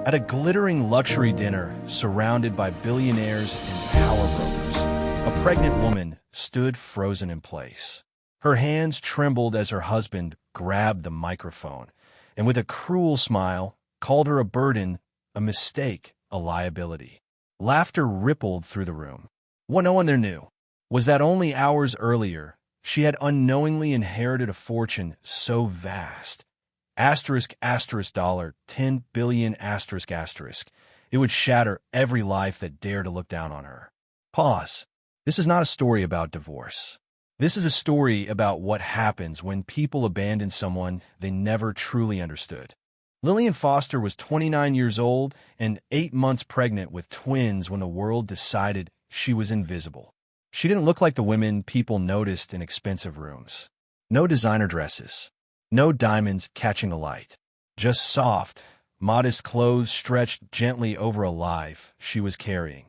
At a glittering luxury dinner surrounded by billionaires and power brokers, a pregnant woman stood frozen in place. Her hands trembled as her husband grabbed the microphone and with a cruel smile called her a burden, a mistake, a liability. Laughter rippled through the room. What no one there knew was that only hours earlier, she had unknowingly inherited a fortune so vast, asterisk, asterisk, dollar, 10 billion, asterisk, asterisk, it would shatter every life that dared to look down on her. Pause. This is not a story about divorce. This is a story about what happens when people abandon someone they never truly understood. Lillian Foster was 29 years old and 8 months pregnant with twins when the world decided she was invisible. She didn't look like the women people noticed in expensive rooms. No designer dresses. No diamonds catching the light. Just soft, modest clothes stretched gently over a life she was carrying.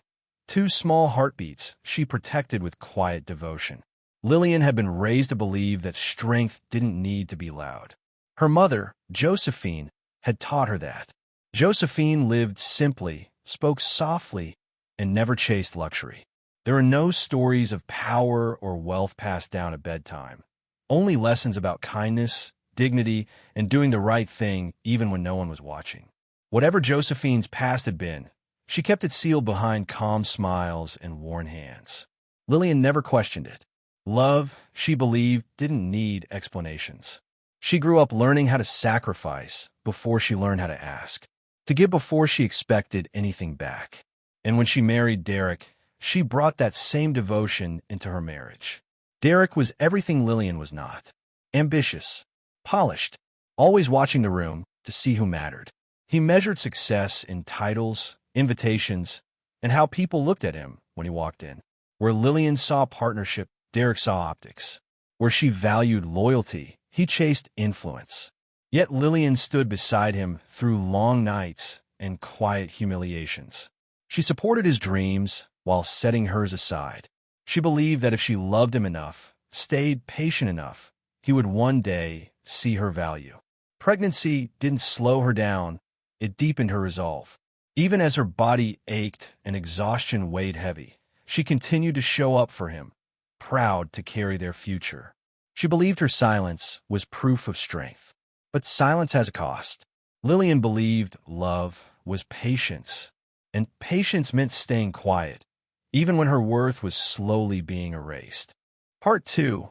2 small heartbeats she protected with quiet devotion. Lillian had been raised to believe that strength didn't need to be loud. Her mother, Josephine, had taught her that. Josephine lived simply, spoke softly, and never chased luxury. There are no stories of power or wealth passed down at bedtime. Only lessons about kindness, dignity, and doing the right thing even when no one was watching. Whatever Josephine's past had been, she kept it sealed behind calm smiles and worn hands. Lillian never questioned it. Love, she believed, didn't need explanations. She grew up learning how to sacrifice before she learned how to ask, to give before she expected anything back. And when she married Derek, she brought that same devotion into her marriage. Derek was everything Lillian was not. Ambitious, polished, always watching the room to see who mattered. He measured success in titles, invitations, and how people looked at him when he walked in. Where Lillian saw partnership, Derek saw optics. Where she valued loyalty, he chased influence. Yet Lillian stood beside him through long nights and quiet humiliations. She supported his dreams while setting hers aside. She believed that if she loved him enough, stayed patient enough, he would one day see her value. Pregnancy didn't slow her down, it deepened her resolve. Even as her body ached and exhaustion weighed heavy, she continued to show up for him, proud to carry their future. She believed her silence was proof of strength. But silence has a cost. Lillian believed love was patience, and patience meant staying quiet, even when her worth was slowly being erased. Part 2.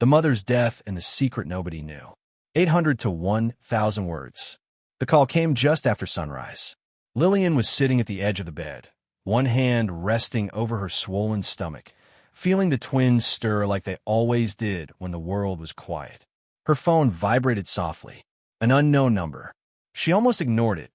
The mother's death and the secret nobody knew. 800 to 1,000 words. The call came just after sunrise. Lillian was sitting at the edge of the bed, one hand resting over her swollen stomach, feeling the twins stir like they always did when the world was quiet. Her phone vibrated softly. An unknown number. She almost ignored it.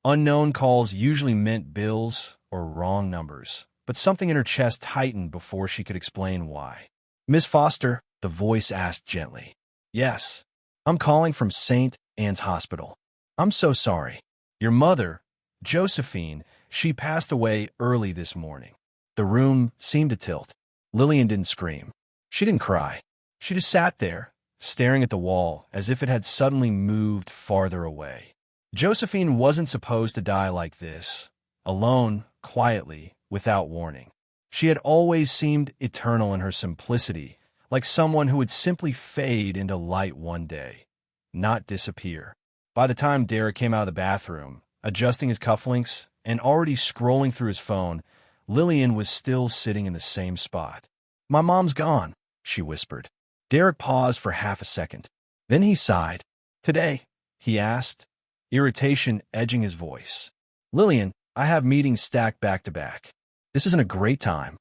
Unknown calls usually meant bills or wrong numbers, but something in her chest tightened before she could explain why. "Miss Foster," the voice asked gently. "Yes. I'm calling from St. Anne's Hospital. I'm so sorry. Your mother, Josephine, she passed away early this morning." The room seemed to tilt. Lillian didn't scream. She didn't cry. She just sat there, staring at the wall as if it had suddenly moved farther away. Josephine wasn't supposed to die like this, alone, quietly, without warning. She had always seemed eternal in her simplicity, like someone who would simply fade into light one day, not disappear. By the time Derek came out of the bathroom, adjusting his cufflinks and already scrolling through his phone, Lillian was still sitting in the same spot. "My mom's gone," she whispered. Derek paused for half a second. Then he sighed. "Today?" he asked, irritation edging his voice. "Lillian, I have meetings stacked back to back. This isn't a great time."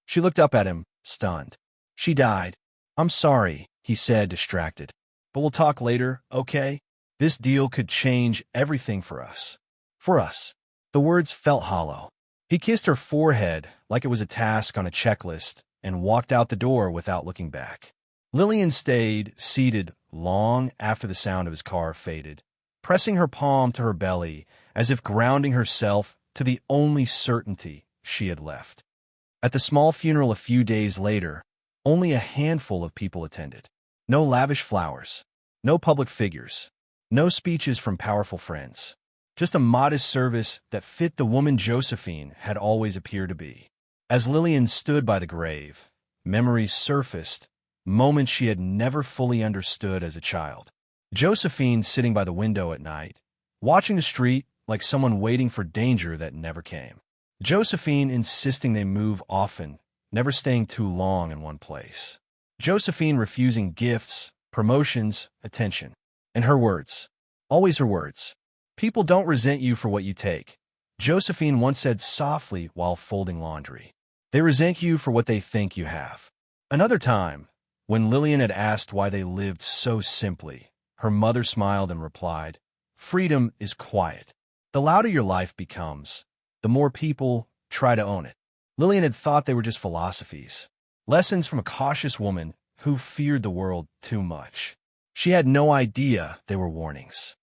She looked up at him, stunned. "She died. I'm sorry," he said, distracted. "But we'll talk later, okay? This deal could change everything for us." For us. The words felt hollow. He kissed her forehead like it was a task on a checklist and walked out the door without looking back. Lillian stayed seated long after the sound of his car faded, pressing her palm to her belly as if grounding herself to the only certainty she had left. At the small funeral a few days later, only a handful of people attended. No lavish flowers, no public figures, no speeches from powerful friends. just a modest service that fit the woman Josephine had always appeared to be. As Lillian stood by the grave, memories surfaced, moments she had never fully understood as a child. Josephine sitting by the window at night, watching the street like someone waiting for danger that never came. Josephine insisting they move often, never staying too long in one place. Josephine refusing gifts, promotions, attention. And her words, always her words. People don't resent you for what you take, Josephine once said softly while folding laundry. They resent you for what they think you have. Another time, when Lillian had asked why they lived so simply, her mother smiled and replied, "Freedom is quiet. The louder your life becomes, the more people try to own it." Lillian had thought they were just philosophies, lessons from a cautious woman who feared the world too much. She had no idea they were warnings.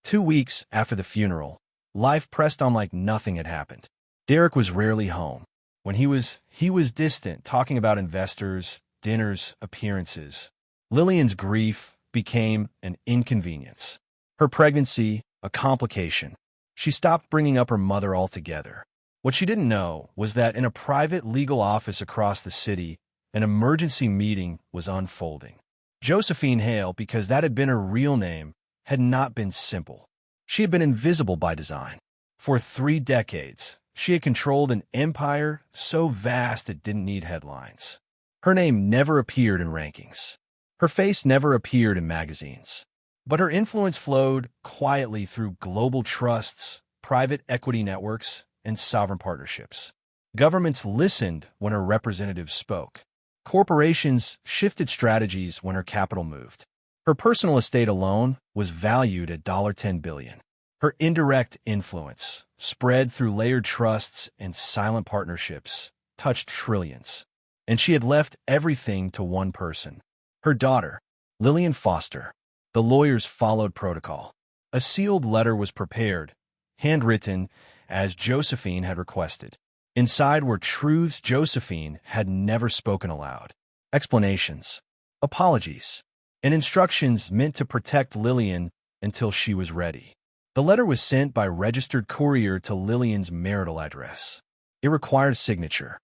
2 weeks after the funeral, life pressed on like nothing had happened. Derek was rarely home. When he was distant, talking about investors, dinners, appearances. Lillian's grief became an inconvenience. Her pregnancy, a complication. She stopped bringing up her mother altogether. What she didn't know was that in a private legal office across the city, an emergency meeting was unfolding. Josephine Hale, because that had been her real name, had not been simple. She had been invisible by design. For 3 decades, she had controlled an empire so vast it didn't need headlines. Her name never appeared in rankings. Her face never appeared in magazines. But her influence flowed quietly through global trusts, private equity networks, and sovereign partnerships. Governments listened when her representatives spoke. Corporations shifted strategies when her capital moved. Her personal estate alone was valued at $10 billion. Her indirect influence, spread through layered trusts and silent partnerships, touched trillions. And she had left everything to one person, her daughter, Lillian Foster. The lawyers followed protocol. A sealed letter was prepared, handwritten, as Josephine had requested. Inside were truths Josephine had never spoken aloud. Explanations, apologies, and instructions meant to protect Lillian until she was ready. The letter was sent by registered courier to Lillian's marital address. It required a signature.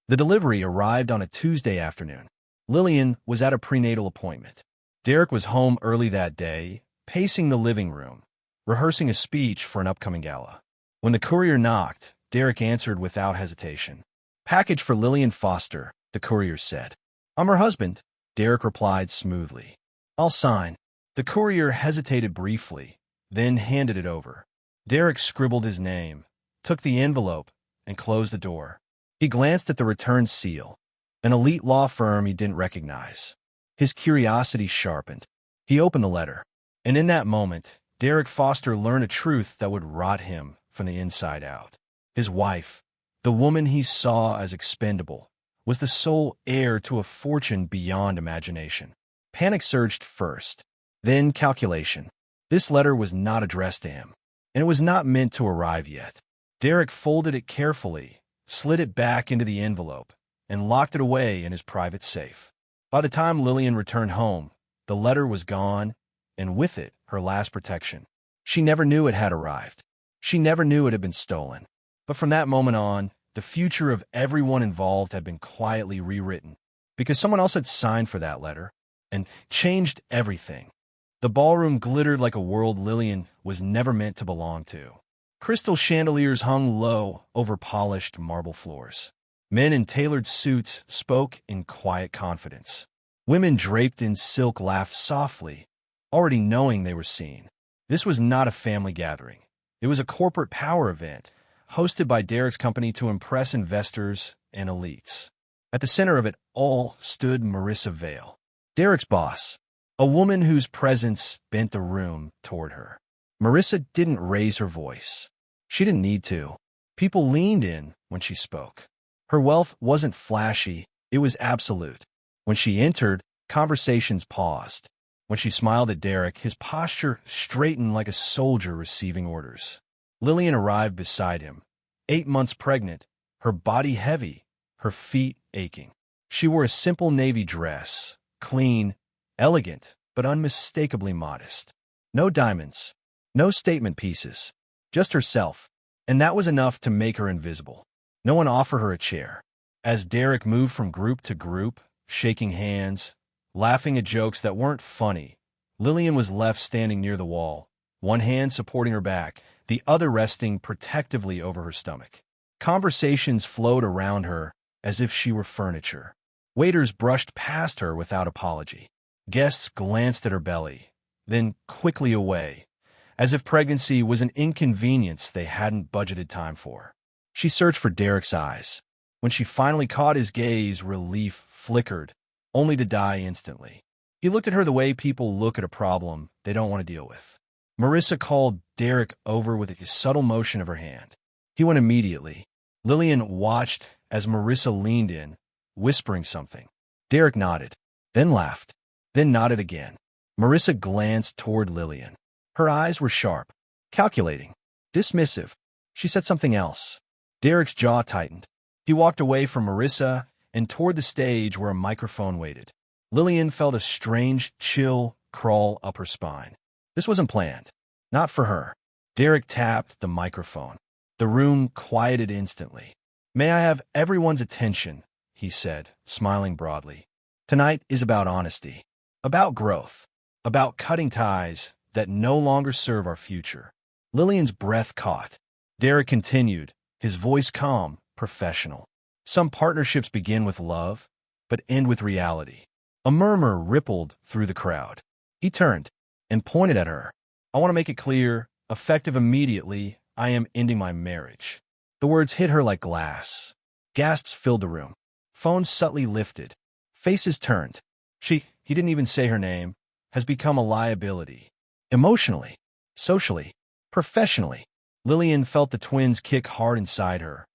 The delivery arrived on a Tuesday afternoon. Lillian was at a prenatal appointment. Derek was home early that day, pacing the living room, rehearsing a speech for an upcoming gala. When the courier knocked, Derek answered without hesitation. "Package for Lillian Foster," the courier said. "I'm her husband," Derek replied smoothly. "I'll sign." The courier hesitated briefly, then handed it over. Derek scribbled his name, took the envelope, and closed the door. He glanced at the return seal, an elite law firm he didn't recognize. His curiosity sharpened. He opened the letter, and in that moment, Derek Foster learned a truth that would rot him from the inside out. His wife, the woman he saw as expendable, was the sole heir to a fortune beyond imagination. Panic surged first, then calculation. This letter was not addressed to him, and it was not meant to arrive yet. Derek folded it carefully, slid it back into the envelope, and locked it away in his private safe. By the time Lillian returned home, the letter was gone, and with it, her last protection. She never knew it had arrived. She never knew it had been stolen. But from that moment on, the future of everyone involved had been quietly rewritten, because someone else had signed for that letter and changed everything. The ballroom glittered like a world Lillian was never meant to belong to. Crystal chandeliers hung low over polished marble floors. Men in tailored suits spoke in quiet confidence. Women draped in silk laughed softly, already knowing they were seen. This was not a family gathering. It was a corporate power event, hosted by Derek's company to impress investors and elites. At the center of it all stood Marissa Vale, Derek's boss, a woman whose presence bent the room toward her. Marissa didn't raise her voice. She didn't need to. People leaned in when she spoke. Her wealth wasn't flashy, it was absolute. When she entered, conversations paused. When she smiled at Derek, his posture straightened like a soldier receiving orders. Lillian arrived beside him, 8 months pregnant, her body heavy, her feet aching. She wore a simple navy dress, clean, elegant, but unmistakably modest. No diamonds, no statement pieces, just herself. And that was enough to make her invisible. No one offered her a chair. As Derek moved from group to group, shaking hands, laughing at jokes that weren't funny, Lillian was left standing near the wall, one hand supporting her back, the other resting protectively over her stomach. Conversations flowed around her as if she were furniture. Waiters brushed past her without apology. Guests glanced at her belly, then quickly away, as if pregnancy was an inconvenience they hadn't budgeted time for. She searched for Derek's eyes. When she finally caught his gaze, relief flickered, only to die instantly. He looked at her the way people look at a problem they don't want to deal with. Marissa called Derek over with a subtle motion of her hand. He went immediately. Lillian watched as Marissa leaned in, whispering something. Derek nodded, then laughed, then nodded again. Marissa glanced toward Lillian. Her eyes were sharp, calculating, dismissive. She said something else. Derek's jaw tightened. He walked away from Marissa and toward the stage where a microphone waited. Lillian felt a strange chill crawl up her spine. This wasn't planned. Not for her. Derek tapped the microphone. The room quieted instantly. "May I have everyone's attention?" he said, smiling broadly. "Tonight is about honesty, about growth, about cutting ties that no longer serve our future." Lillian's breath caught. Derek continued, his voice calm, professional. "Some partnerships begin with love, but end with reality." A murmur rippled through the crowd. He turned and pointed at her. "I want to make it clear, effective immediately, I am ending my marriage." The words hit her like glass. Gasps filled the room. Phones subtly lifted. Faces turned. He didn't even say her name, has become a liability. Emotionally, socially, professionally. Lillian felt the twins kick hard inside her,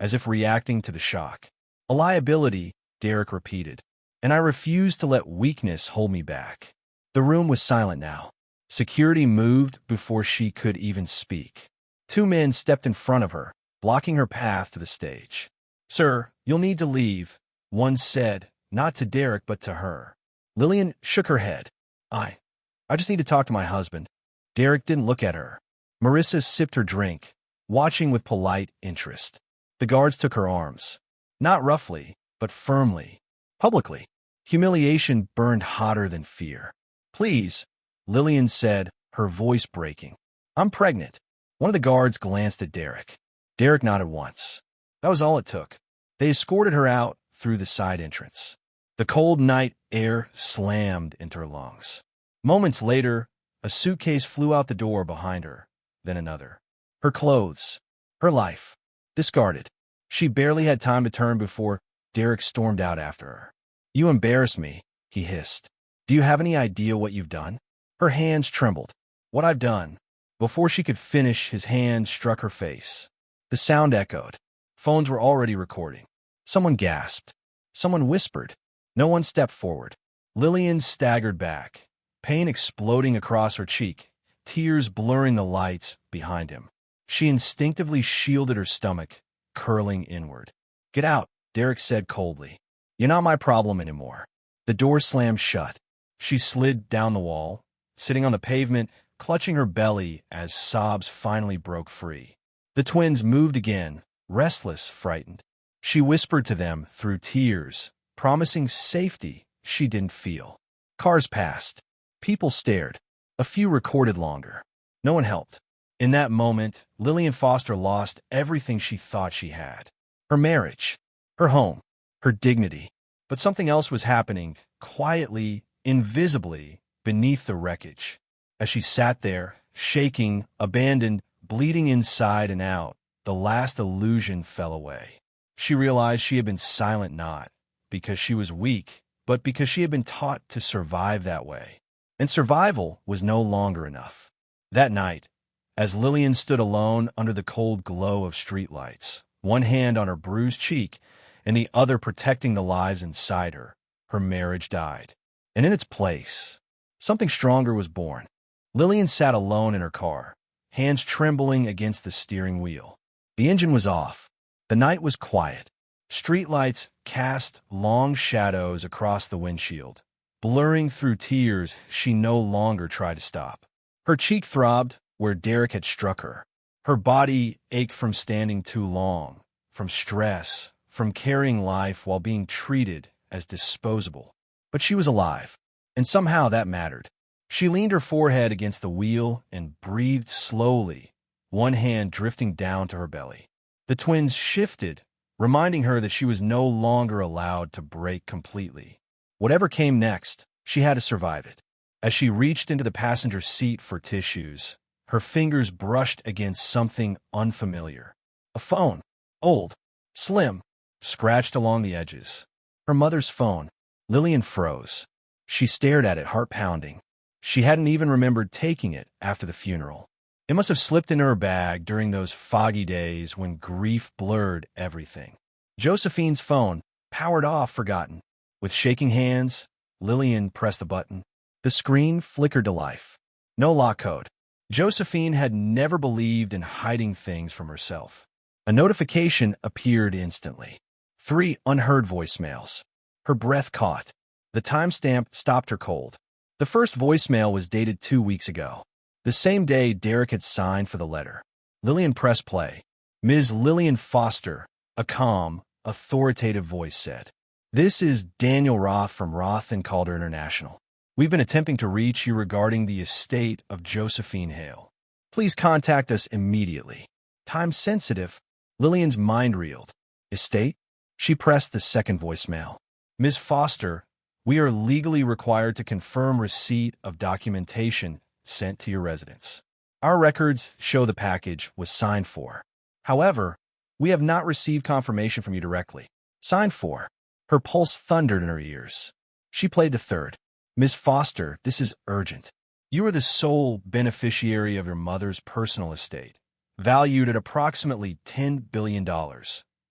as if reacting to the shock. "A liability," Derek repeated, "and I refuse to let weakness hold me back." The room was silent now. Security moved before she could even speak. Two men stepped in front of her, blocking her path to the stage. "Sir, you'll need to leave," one said, not to Derek but to her. Lillian shook her head. I just need to talk to my husband." Derek didn't look at her. Marissa sipped her drink, watching with polite interest. The guards took her arms. Not roughly, but firmly. Publicly. Humiliation burned hotter than fear. "Please," Lillian said, her voice breaking. "I'm pregnant." One of the guards glanced at Derek. Derek nodded once. That was all it took. They escorted her out through the side entrance. The cold night air slammed into her lungs. Moments later, a suitcase flew out the door behind her, then another. Her clothes, her life, discarded. She barely had time to turn before Derek stormed out after her. "You embarrass me," he hissed. "Do you have any idea what you've done?" Her hands trembled. "What I've done." Before she could finish, his hand struck her face. The sound echoed. Phones were already recording. Someone gasped. Someone whispered. No one stepped forward. Lillian staggered back, pain exploding across her cheek, tears blurring the lights behind him. She instinctively shielded her stomach, curling inward. "Get out," Derek said coldly. "You're not my problem anymore." The door slammed shut. She slid down the wall, sitting on the pavement, clutching her belly as sobs finally broke free. The twins moved again, restless, frightened. She whispered to them through tears, promising safety she didn't feel. Cars passed. People stared. A few recorded longer. No one helped. In that moment, Lillian Foster lost everything she thought she had. Her marriage, her home, her dignity. But something else was happening, quietly, invisibly, beneath the wreckage. As she sat there, shaking, abandoned, bleeding inside and out, the last illusion fell away. She realized she had been silent not because she was weak, but because she had been taught to survive that way. And survival was no longer enough. That night, as Lillian stood alone under the cold glow of streetlights, one hand on her bruised cheek and the other protecting the lives inside her, her marriage died. And in its place, something stronger was born. Lillian sat alone in her car, hands trembling against the steering wheel. The engine was off. The night was quiet. Streetlights cast long shadows across the windshield. Blurring through tears, she no longer tried to stop. Her cheek throbbed where Derek had struck her. Her body ached from standing too long, from stress, from carrying life while being treated as disposable. But she was alive, and somehow that mattered. She leaned her forehead against the wheel and breathed slowly, one hand drifting down to her belly. The twins shifted, reminding her that she was no longer allowed to break completely. Whatever came next, she had to survive it. As she reached into the passenger seat for tissues, her fingers brushed against something unfamiliar. A phone. Old. Slim. Scratched along the edges. Her mother's phone. Lillian froze. She stared at it, heart pounding. She hadn't even remembered taking it after the funeral. It must have slipped into her bag during those foggy days when grief blurred everything. Josephine's phone, powered off, forgotten. With shaking hands, Lillian pressed the button. The screen flickered to life. No lock code. Josephine had never believed in hiding things from herself. A notification appeared instantly. 3 unheard voicemails. Her breath caught. The timestamp stopped her cold. The first voicemail was dated 2 weeks ago, the same day Derek had signed for the letter. Lillian pressed play. Ms. Lillian Foster, a calm, authoritative voice said. This is Daniel Roth from Roth & Calder International. We've been attempting to reach you regarding the estate of Josephine Hale. Please contact us immediately. Time sensitive. Lillian's mind reeled. Estate? She pressed the second voicemail. Ms. Foster, we are legally required to confirm receipt of documentation sent to your residence. Our records show the package was signed for. However, we have not received confirmation from you directly. Signed for. Her pulse thundered in her ears. She played the third. Ms. Foster, this is urgent. You are the sole beneficiary of your mother's personal estate, valued at approximately $10 billion,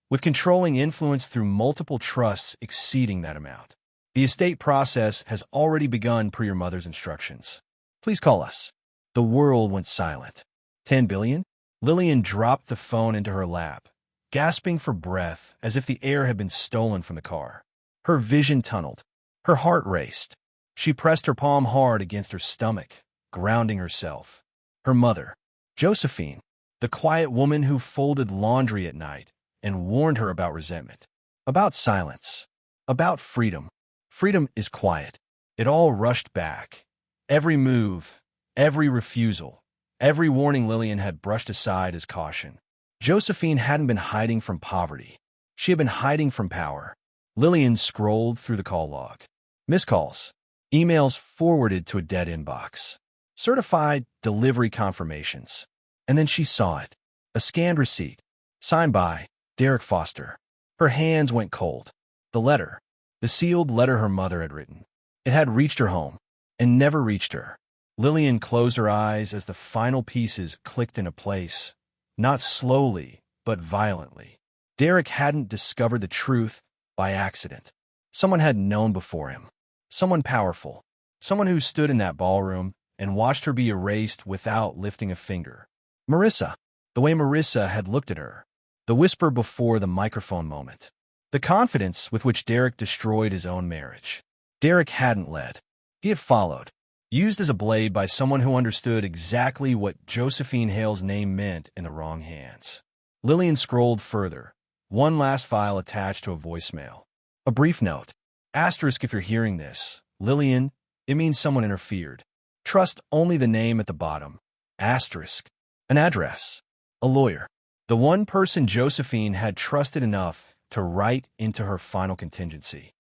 with controlling influence through multiple trusts exceeding that amount. The estate process has already begun per your mother's instructions. Please call us. The world went silent. 10 billion? Lillian dropped the phone into her lap, gasping for breath as if the air had been stolen from the car. Her vision tunneled. Her heart raced. She pressed her palm hard against her stomach, grounding herself. Her mother, Josephine, the quiet woman who folded laundry at night and warned her about resentment, about silence, about freedom. Freedom is quiet. It all rushed back. Every move, every refusal, every warning Lillian had brushed aside as caution. Josephine hadn't been hiding from poverty. She had been hiding from power. Lillian scrolled through the call log. Missed calls. Emails forwarded to a dead inbox. Certified delivery confirmations. And then she saw it. A scanned receipt. Signed by Derek Foster. Her hands went cold. The letter. The sealed letter her mother had written. It had reached her home, and never reached her. Lillian closed her eyes as the final pieces clicked into place, not slowly, but violently. Derek hadn't discovered the truth by accident. Someone had known before him. Someone powerful. Someone who stood in that ballroom and watched her be erased without lifting a finger. Marissa. The way Marissa had looked at her. The whisper before the microphone moment. The confidence with which Derek destroyed his own marriage. Derek hadn't led. He had followed, used as a blade by someone who understood exactly what Josephine Hale's name meant in the wrong hands. Lillian scrolled further, one last file attached to a voicemail. A brief note. Asterisk if you're hearing this. Lillian, it means someone interfered. Trust only the name at the bottom. Asterisk. An address. A lawyer. The one person Josephine had trusted enough to write into her final contingency.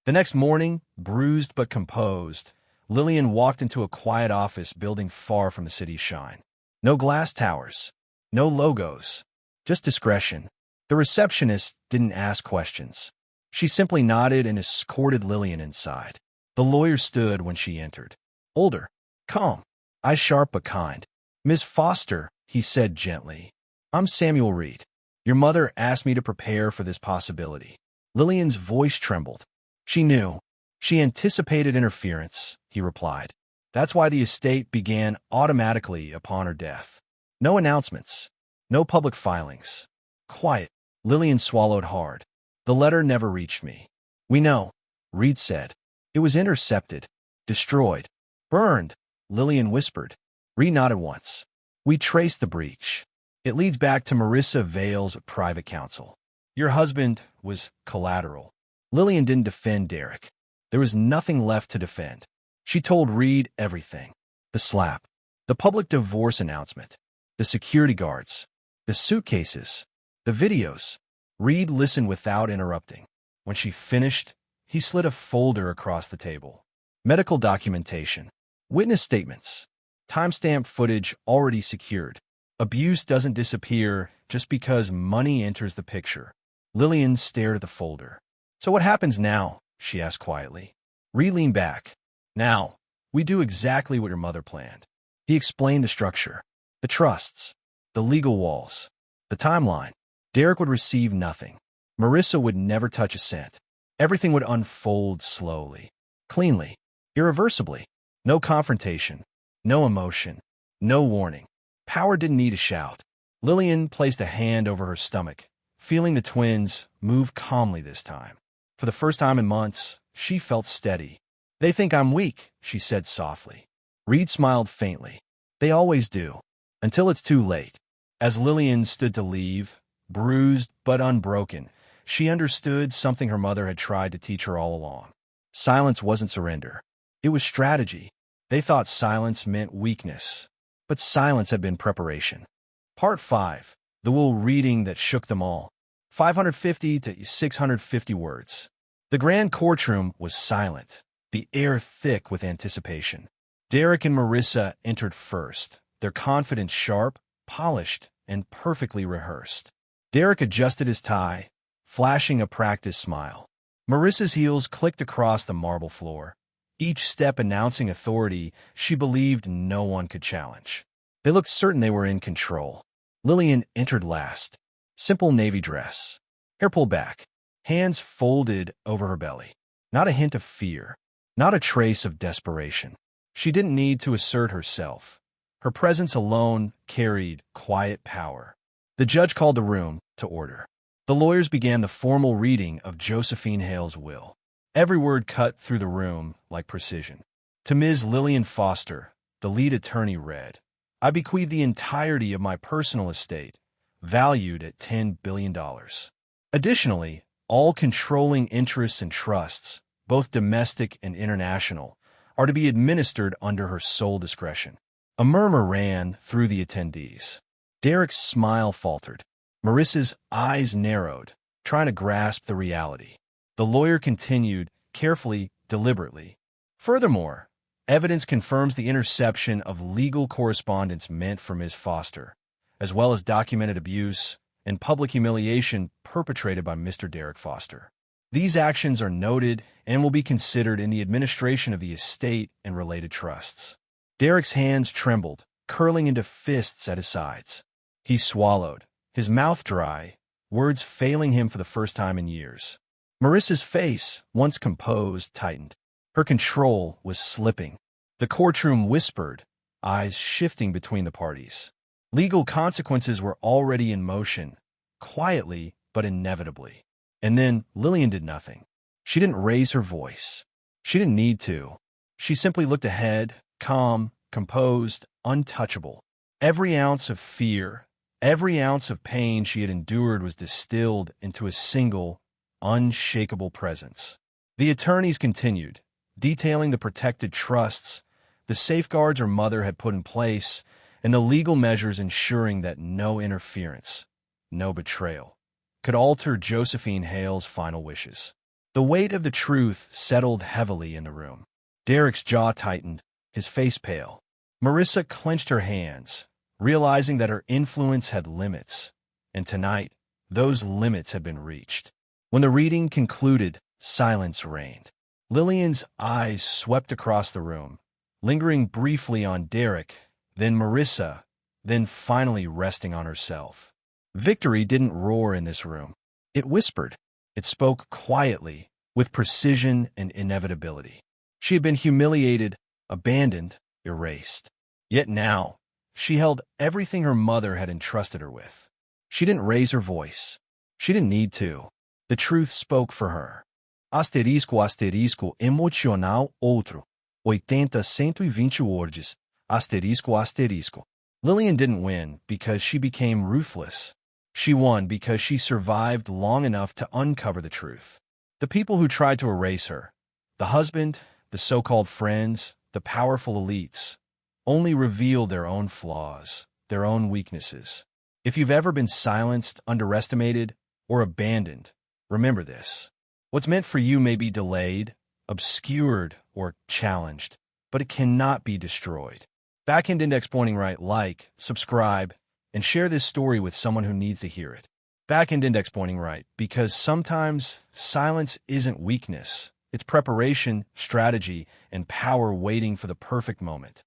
The next morning, bruised but composed, Lillian walked into a quiet office building far from the city's shine. No glass towers, no logos, just discretion. The receptionist didn't ask questions. She simply nodded and escorted Lillian inside. The lawyer stood when she entered. Older, calm, eyes sharp but kind. Miss Foster, he said gently. I'm Samuel Reed. Your mother asked me to prepare for this possibility. Lillian's voice trembled. She knew. She anticipated interference, he replied. That's why the estate began automatically upon her death. No announcements. No public filings. Quiet. Lillian swallowed hard. The letter never reached me. We know, Reed said. It was intercepted. Destroyed. Burned, Lillian whispered. Reed nodded once. We traced the breach. It leads back to Marissa Vale's private counsel. Your husband was collateral. Lillian didn't defend Derek. There was nothing left to defend. She told Reed everything. The slap, the public divorce announcement, the security guards, the suitcases, the videos. Reed listened without interrupting. When she finished, he slid a folder across the table. Medical documentation, witness statements, timestamp footage already secured. Abuse doesn't disappear just because money enters the picture. Lillian stared at the folder. So what happens now? She asked quietly. Reed leaned back. Now, we do exactly what your mother planned. He explained the structure, the trusts, the legal walls, the timeline. Derek would receive nothing. Marissa would never touch a cent. Everything would unfold slowly, cleanly, irreversibly. No confrontation, no emotion, no warning. Power didn't need a shout. Lillian placed a hand over her stomach, feeling the twins move calmly this time. For the first time in months, she felt steady. They think I'm weak, she said softly. Reed smiled faintly. They always do, until it's too late. As Lillian stood to leave, bruised but unbroken, she understood something her mother had tried to teach her all along. Silence wasn't surrender. It was strategy. They thought silence meant weakness, but silence had been preparation. Part 5. The will reading that shook them all. 550 to 650 words. The grand courtroom was silent, the air thick with anticipation. Derek and Marissa entered first, their confidence sharp, polished, and perfectly rehearsed. Derek adjusted his tie, flashing a practiced smile. Marissa's heels clicked across the marble floor, each step announcing authority she believed no one could challenge. They looked certain they were in control. Lillian entered last. Simple navy dress, hair pulled back, hands folded over her belly. Not a hint of fear, not a trace of desperation. She didn't need to assert herself. Her presence alone carried quiet power. The judge called the room to order. The lawyers began the formal reading of Josephine Hale's will. Every word cut through the room like precision. To Ms. Lillian Foster, the lead attorney read, I bequeath the entirety of my personal estate, valued at $10 billion. Additionally, all controlling interests and trusts, both domestic and international, are to be administered under her sole discretion. A murmur ran through the attendees. Derek's smile faltered. Marissa's eyes narrowed, trying to grasp the reality. The lawyer continued, carefully, deliberately. Furthermore, evidence confirms the interception of legal correspondence meant for Ms. Foster, as well as documented abuse and public humiliation perpetrated by Mr. Derek Foster. These actions are noted and will be considered in the administration of the estate and related trusts. Derek's hands trembled, curling into fists at his sides. He swallowed, his mouth dry, words failing him for the first time in years. Marissa's face, once composed, tightened. Her control was slipping. The courtroom whispered, eyes shifting between the parties. Legal consequences were already in motion, quietly but inevitably. And then Lillian did nothing. She didn't raise her voice. She didn't need to. She simply looked ahead, calm, composed, untouchable. Every ounce of fear, every ounce of pain she had endured was distilled into a single, unshakable presence. The attorneys continued, detailing the protected trusts, the safeguards her mother had put in place, and the legal measures ensuring that no interference, no betrayal, could alter Josephine Hale's final wishes. The weight of the truth settled heavily in the room. Derek's jaw tightened, his face pale. Marissa clenched her hands, realizing that her influence had limits, and tonight, those limits had been reached. When the reading concluded, silence reigned. Lillian's eyes swept across the room, lingering briefly on Derek, then Marissa, then finally resting on herself. Victory didn't roar in this room. It whispered. It spoke quietly, with precision and inevitability. She had been humiliated, abandoned, erased. Yet now, she held everything her mother had entrusted her with. She didn't raise her voice. She didn't need to. The truth spoke for her. Asterisco asterisco emocional outro. 80 120 words. Asterisco asterisco. Lillian didn't win because she became ruthless. She won because she survived long enough to uncover the truth. The people who tried to erase her, the husband, the so-called friends, the powerful elites, only reveal their own flaws, their own weaknesses. If you've ever been silenced, underestimated, or abandoned, remember this. What's meant for you may be delayed, obscured, or challenged, but it cannot be destroyed. Back-end index pointing right, like, subscribe, and share this story with someone who needs to hear it. Back-end index pointing right, because sometimes silence isn't weakness. It's preparation, strategy, and power waiting for the perfect moment.